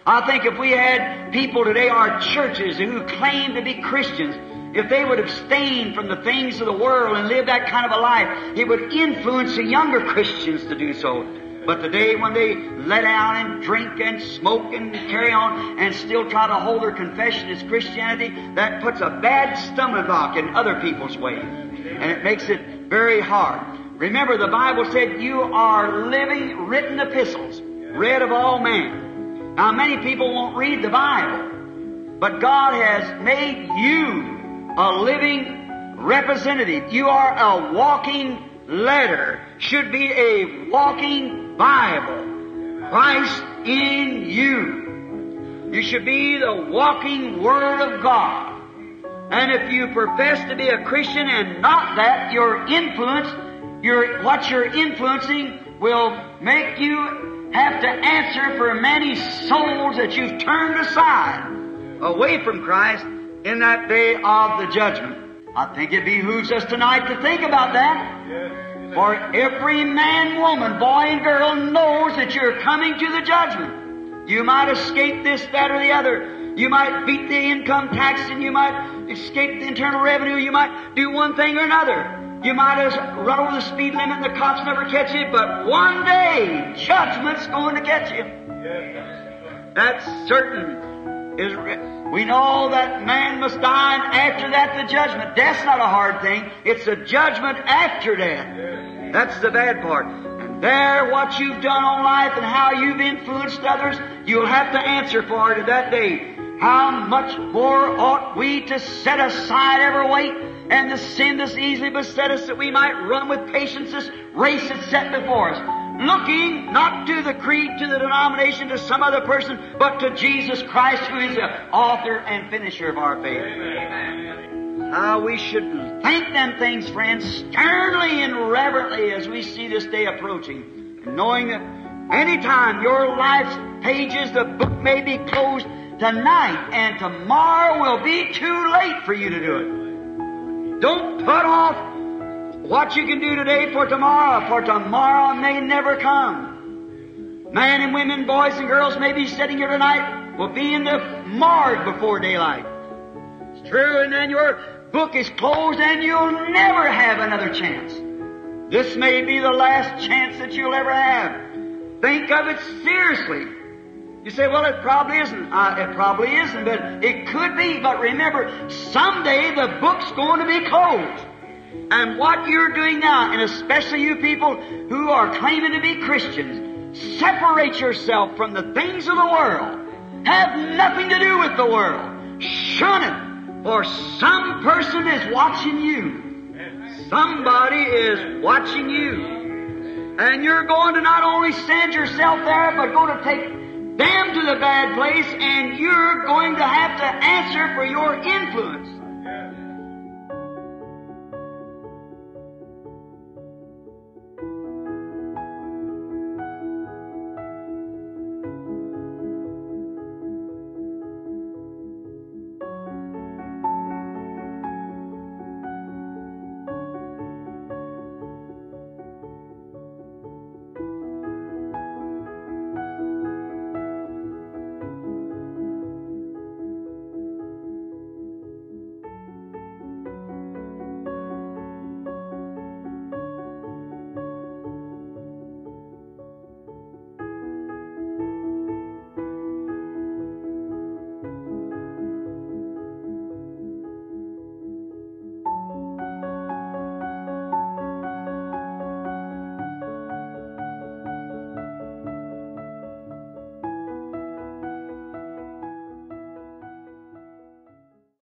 I think if we had people today, our churches, who claim to be Christians, if they would abstain from the things of the world and live that kind of a life, it would influence the younger Christians to do so. But today, when they let down and drink and smoke and carry on and still try to hold their confession as Christianity, that puts a bad stumbling block in other people's way. And it makes it very hard. Remember, the Bible said you are living, written epistles, read of all men. Now, many people won't read the Bible, but God has made you a living representative. You are a walking letter, should be a walking Bible. Christ in you. You should be the walking Word of God. And if you profess to be a Christian and not that, your influence, what you're influencing will make you have to answer for many souls that you've turned aside away from Christ in that day of the judgment. I think it behooves us tonight to think about that. For every man, woman, boy and girl knows that you're coming to the judgment. You might escape this, that, or the other. You might beat the income tax and you might escape the internal revenue. You might do one thing or another. You might have run over the speed limit and the cops never catch you, but one day, judgment's going to get you. That's certain. We know that man must die, and after that the judgment. Death's not a hard thing. It's a judgment after death. That's the bad part. And there, what you've done on life and how you've influenced others, you'll have to answer for it at that day. How much more ought we to set aside every weight and the sin that's easily beset us, that we might run with patience this race that's set before us, looking not to the creed, to the denomination, to some other person, but to Jesus Christ, who is the author and finisher of our faith. Amen. How we should think them things, friends, sternly and reverently as we see this day approaching, and knowing that any time your life's pages, the book may be closed tonight, and tomorrow will be too late for you to do it. Don't put off what you can do today for tomorrow may never come. Men and women, boys and girls may be sitting here tonight, will be in the morgue before daylight. It's true, and then your book is closed and you'll never have another chance. This may be the last chance that you'll ever have. Think of it seriously. You say, well, it probably isn't. It probably isn't, but it could be. But remember, someday the book's going to be closed. And what you're doing now, and especially you people who are claiming to be Christians, separate yourself from the things of the world. Have nothing to do with the world. Shun it, for some person is watching you. Somebody is watching you. And you're going to not only send yourself there, but going to take them to the bad place, and you're going to have to answer for your influence.